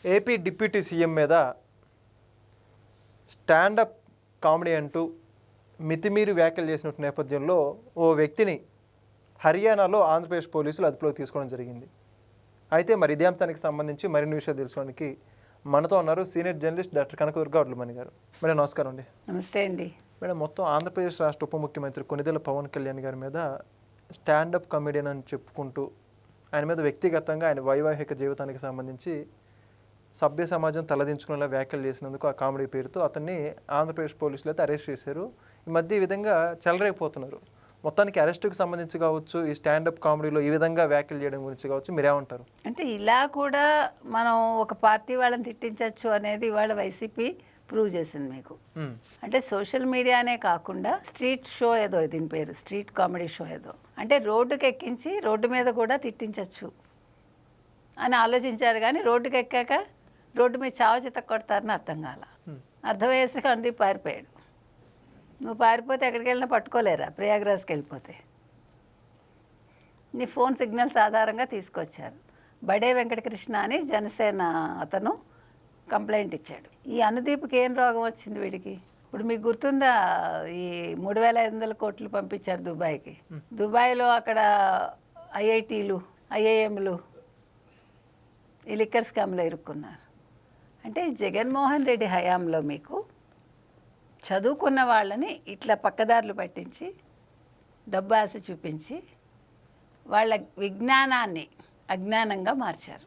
AP deputy CM మీద stand up comedy అంటూ మితిమీరి వ్యాఖ్యలు చేసిన నేపథ్యంలో ఓ వ్యక్తిని హర్యానాలో ఆంధ్రప్రదేశ్ పోలీసులు అదుపులోకి తీసుకోవడం జరిగింది. అయితే మరి ఇదే అంశానికి సంబంధించి మరిన్ని విషయాలు తెలుసుకోవడానికి మనతో ఉన్నారు senior journalist doctor Kanakadurga Vadlamani గారు. మేడం నమస్కారం అండి. నమస్తే అండి. మేడం, మొత్తం ఆంధ్రప్రదేశ్ రాష్ట్ర ఉప ముఖ్యమంత్రి కొనిదెల పవన్ కళ్యాణ్ గారి మీద స్టాండప్ కమెడియన్ అని చెప్పుకుంటూ ఆయన మీద వ్యక్తిగతంగా ఆయన వైవాహిక జీవితానికి సంబంధించి సభ్య సమాజం తలదించుకునేలా వ్యాఖ్యలు చేసినందుకు ఆ కామెడీ పేరుతో అతన్ని ఆంధ్రప్రదేశ్ పోలీసులు అయితే అరెస్ట్ చేశారు. ఈ మధ్య ఈ విధంగా చెలరేగిపోతున్నారు. మొత్తానికి అరెస్టుకు సంబంధించి కావచ్చు, ఈ స్టాండప్ కామెడీలో ఈ విధంగా వ్యాఖ్యలు చేయడం గురించి కావచ్చు, మీరేమంటారు? అంటే ఇలా కూడా మనం ఒక పార్టీ వాళ్ళని తిట్టించవచ్చు అనేది ఇవాళ వైసీపీ ప్రూవ్ చేసింది మీకు. అంటే సోషల్ మీడియానే కాకుండా స్ట్రీట్ షో ఏదో, దీని పేరు స్ట్రీట్ కామెడీ షో ఏదో, అంటే రోడ్డుకి ఎక్కించి రోడ్డు మీద కూడా తిట్టించవచ్చు అని ఆలోచించారు. కానీ రోడ్డుకి ఎక్కాక రోడ్డు మీద చావ చిత్త కొడతారని అర్థం కాల. అర్థమయ్యేసరికి అందుకు పారిపోయాడు. నువ్వు పారిపోతే ఎక్కడికి వెళ్ళినా పట్టుకోలేరా? ప్రయాగ్రాజ్కి వెళ్ళిపోతే నీ ఫోన్ సిగ్నల్స్ ఆధారంగా తీసుకొచ్చారు. బడే వెంకటకృష్ణ అని జనసేన అతను కంప్లైంట్ ఇచ్చాడు. ఈ అనుదీప్కి ఏం రోగం వచ్చింది వీడికి? ఇప్పుడు మీకు గుర్తుందా, ఈ 3,500 కోట్లు పంపించారు దుబాయ్కి. దుబాయ్లో అక్కడ ఐఐటీలు, ఐఐఎంలు ఈ లిక్కర్ స్కామ్లో ఇరుక్కున్నారు. అంటే జగన్మోహన్ రెడ్డి హయాంలో మీకు చదువుకున్న వాళ్ళని ఇట్లా పక్కదారులు పట్టించి డబ్బు ఆశ చూపించి వాళ్ళ విజ్ఞానాన్ని అజ్ఞానంగా మార్చారు.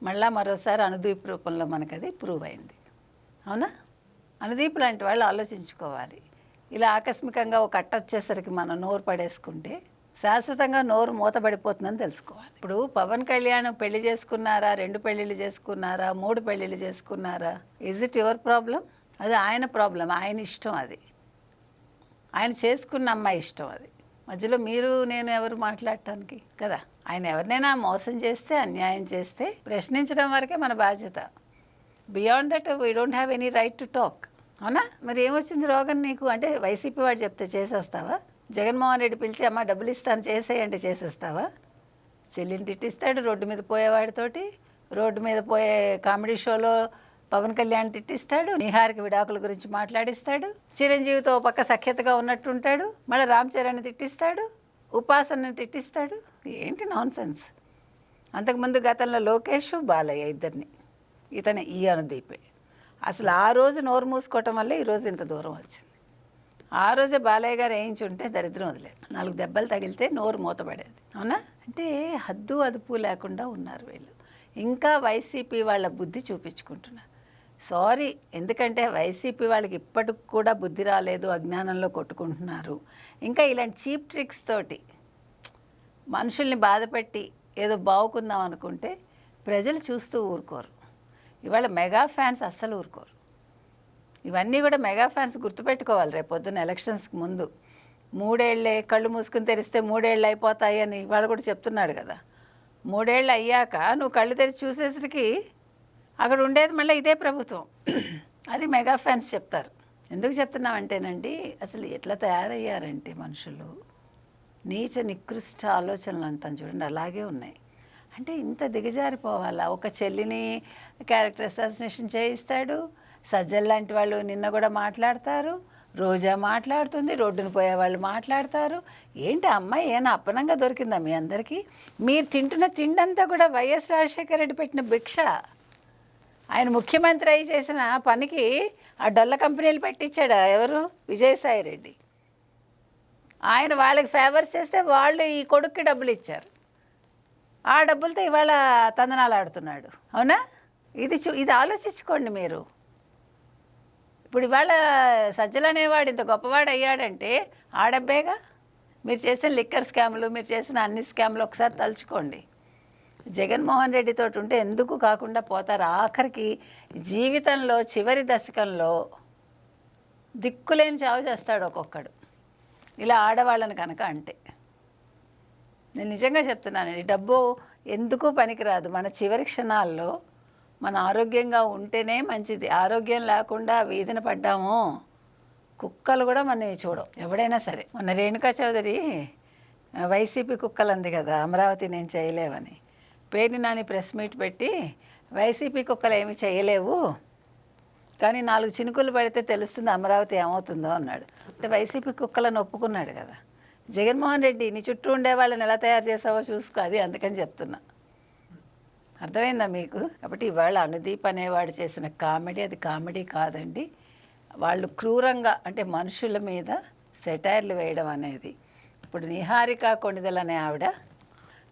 మళ్ళా మరోసారి అనుదీప్ రూపంలో మనకు అది ప్రూవ్ అయింది. అవునా? అనుదీప్ లాంటి వాళ్ళు ఆలోచించుకోవాలి. ఇలా ఆకస్మికంగా ఒక అట్ట వచ్చేసరికి మనం నోరు పడేసుకుంటే శాశ్వతంగా నోరు మూతపడిపోతుందని తెలుసుకోవాలి. ఇప్పుడు పవన్ కళ్యాణ్ పెళ్లి చేసుకున్నారా, 2 పెళ్ళిళ్ళు చేసుకున్నారా, 3 పెళ్ళిళ్ళు చేసుకున్నారా, ఈజ్ ఇట్ యువర్ ప్రాబ్లం? అది ఆయన ప్రాబ్లం, ఆయన ఇష్టం. అది ఆయన చేసుకున్న అమ్మాయి ఇష్టం. అది మధ్యలో మీరు నేను ఎవరు మాట్లాడటానికి కదా? ఆయన ఎవరినైనా మోసం చేస్తే, అన్యాయం చేస్తే ప్రశ్నించడం వరకే మన బాధ్యత. Beyond that we don't have any right to talk. అవునా? మరి ఏమొచ్చింది రోగం నీకు? అంటే వైసీపీ వాడు చెప్తే చేసేస్తావా? జగన్మోహన్ రెడ్డి పిలిచి అమ్మ డబ్బులు ఇస్తాను చేసేయంటే చేసేస్తావా? చెల్లిని తిట్టిస్తాడు రోడ్డు మీద పోయేవాడితోటి. రోడ్డు మీద పోయే కామెడీ షోలో పవన్ కళ్యాణ్ తిట్టిస్తాడు. నిహారిక విడాకుల గురించి మాట్లాడిస్తాడు. చిరంజీవితో పక్క సఖ్యతగా ఉన్నట్టుంటాడు. మళ్ళీ రామ్ చరణ్ని తిట్టిస్తాడు, ఉపాసనని తిట్టిస్తాడు. ఏంటి నాన్ సెన్స్? అంతకుముందు గతంలో లోకేష్, బాలయ్య ఇద్దరిని, ఇతనే ఈ అనుదీపే. అసలు ఆ రోజు నోరు మూసుకోవటం వల్ల ఈరోజు ఇంత దూరం వచ్చింది. ఆ రోజే బాలయ్య గారు వేయించుంటే దరిద్రం వదిలేదు. 4 దెబ్బలు తగిలితే నోరు మూతపడేది. అవునా? అంటే హద్దు అదుపు లేకుండా ఉన్నారు వీళ్ళు. ఇంకా వైసీపీ వాళ్ళ బుద్ధి చూపించుకుంటున్నారు. సారీ, ఎందుకంటే వైసీపీ వాళ్ళకి ఇప్పటికి కూడా బుద్ధి రాలేదు, అజ్ఞానంలో కొట్టుకుంటున్నారు. ఇంకా ఇలాంటి చీప్ ట్రిక్స్ తోటి మనుషుల్ని బాధపెట్టి ఏదో బాగుకుందాం అనుకుంటే ప్రజలు చూస్తూ ఊరుకోరు. ఇవాళ మెగా ఫ్యాన్స్ అస్సలు ఊరుకోరు. ఇవన్నీ కూడా మెగా ఫ్యాన్స్ గుర్తుపెట్టుకోవాలి. రేపు పొద్దున్న ఎలక్షన్స్కి ముందు 3 ఏళ్ళే, కళ్ళు మూసుకుని తెరిస్తే 3 ఏళ్ళు అయిపోతాయి అని ఇవాళ కూడా చెప్తున్నాడు కదా. 3 ఏళ్ళు అయ్యాక నువ్వు కళ్ళు తెరిచి చూసేసరికి అక్కడ ఉండేది మళ్ళీ ఇదే ప్రభుత్వం. అది మెగా ఫ్యాన్స్ చెప్తారు. ఎందుకు చెప్తున్నామంటేనండి, అసలు ఎట్లా తయారయ్యారంటే మనుషులు నీచ నికృష్ట ఆలోచనలు అంటాం చూడండి, అలాగే ఉన్నాయి. అంటే ఇంత దిగజారిపోవాలా? ఒక చెల్లిని క్యారెక్టర్ అసాసినేషన్ చేయిస్తాడు. సజ్జల్ లాంటి వాళ్ళు నిన్న కూడా మాట్లాడతారు, రోజా మాట్లాడుతుంది, రోడ్డును పోయే వాళ్ళు మాట్లాడతారు. ఏంటి అమ్మాయి ఏమైనా అప్పనంగా దొరికిందా మీ అందరికీ? మీరు తింటున్న తిండంతా కూడా వైఎస్ రాజశేఖర రెడ్డి పెట్టిన భిక్ష. ఆయన ముఖ్యమంత్రి అయి చేసిన పనికి ఆ డొల్ల కంపెనీలు పెట్టించాడు ఎవరు? విజయసాయి రెడ్డి. ఆయన వాళ్ళకి ఫేవర్స్ చేస్తే వాళ్ళు ఈ కొడుక్కి డబ్బులు ఇచ్చారు. ఆ డబ్బులతో ఇవాళ తందనాలు ఆడుతున్నాడు. అవునా? ఇది ఆలోచించుకోండి మీరు. ఇప్పుడు ఇవాళ సజ్జలు అనేవాడు ఇంత గొప్పవాడు అయ్యాడంటే ఆ డబ్బేగా. మీరు చేసిన లిక్కర్ స్కామ్లు, మీరు చేసిన అన్ని స్కామ్లు ఒకసారి తలుచుకోండి. జగన్మోహన్ రెడ్డితో ఉంటే ఎందుకు కాకుండా పోతారు? ఆఖరికి జీవితంలో చివరి దశకంలో దిక్కులేని చావు చేస్తాడు ఒక్కొక్కడు, ఇలా ఆడవాళ్ళని కనుక అంటే. నేను నిజంగా చెప్తున్నానండి, డబ్బు ఎందుకు పనికిరాదు. మన చివరి క్షణాల్లో మన ఆరోగ్యంగా ఉంటేనే మంచిది. ఆరోగ్యం లేకుండా వీధిన పడ్డాము, కుక్కలు కూడా మనని చూడవు, ఎవడైనా సరే. మొన్న రేణుకా చౌదరి వైసీపీ కుక్కలు అంది కదా, అమరావతి నేను చేయలేవని. పేర్ని నాని ప్రెస్ మీట్ పెట్టి వైసీపీ కుక్కలు ఏమి చేయలేవు, కానీ 4 చినుకులు పడితే తెలుస్తుంది అమరావతి ఏమవుతుందో అన్నాడు. అంటే వైసీపీ కుక్కలను ఒప్పుకున్నాడు కదా. జగన్మోహన్ రెడ్డి నీ చుట్టూ ఉండే వాళ్ళని ఎలా తయారు చేసావో చూసుకో, అది అందుకని చెప్తున్నా. అర్థమైందా మీకు? కాబట్టి ఇవాళ అనుదీప్ అనేవాడు చేసిన కామెడీ అది కామెడీ కాదండి. వాళ్ళు క్రూరంగా అంటే మనుషుల మీద సెటైర్లు వేయడం అనేది. ఇప్పుడు నిహారిక కొణిదెల అనే ఆవిడ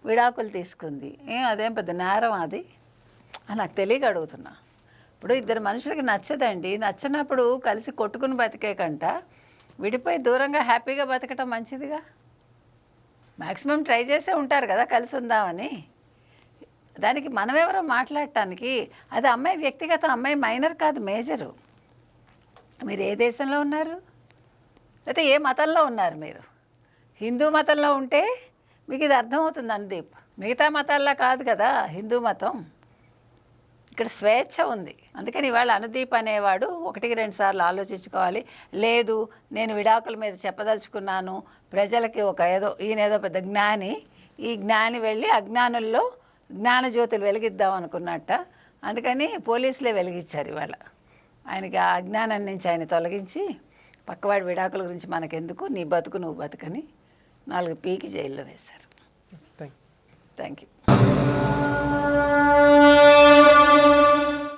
విడాకులు తీసుకుంది, అదేం పెద్ద నేరం అది నాకు తెలియక అడుగుతున్నా. ఇప్పుడు 2 మనుషులకి నచ్చదండి, నచ్చినప్పుడు కలిసి కొట్టుకుని బతికే కంట విడిపోయి దూరంగా హ్యాపీగా బతకటం మంచిదిగా. మ్యాక్సిమం ట్రై చేసే ఉంటారు కదా కలిసి ఉందామని. దానికి మనమెవరో మాట్లాడటానికి? అది అమ్మాయి వ్యక్తిగత, అమ్మాయి మైనర్ కాదు, మేజరు. మీరు ఏ దేశంలో ఉన్నారు, లేకపోతే ఏ మతంలో ఉన్నారు? మీరు హిందూ మతంలో ఉంటే మీకు ఇది అర్థమవుతుంది అనుదీప్. మిగతా మతాల్లో కాదు కదా హిందూ మతం. ఇక్కడ స్వేచ్ఛ ఉంది. అందుకని ఇవాళ అనుదీప్ అనేవాడు 1-2 సార్లు ఆలోచించుకోవాలి. లేదు నేను విడాకుల మీద చెప్పదలుచుకున్నాను, ప్రజలకి ఈయనేదో పెద్ద జ్ఞాని, ఈ జ్ఞాని వెళ్ళి అజ్ఞానుల్లో జ్ఞానజ్యోతులు వెలిగిద్దాం అనుకున్నట్ట. అందుకని పోలీసులే వెలిగించారు ఇవాళ. ఆయనకి ఆ అజ్ఞానం నుంచి ఆయన తొలగించి పక్కవాడి విడాకుల గురించి మనకెందుకు, నీ బతుకు నువ్వు బతుకని 4 పీకి జైల్లో వేశారు. Thank you. Thank you.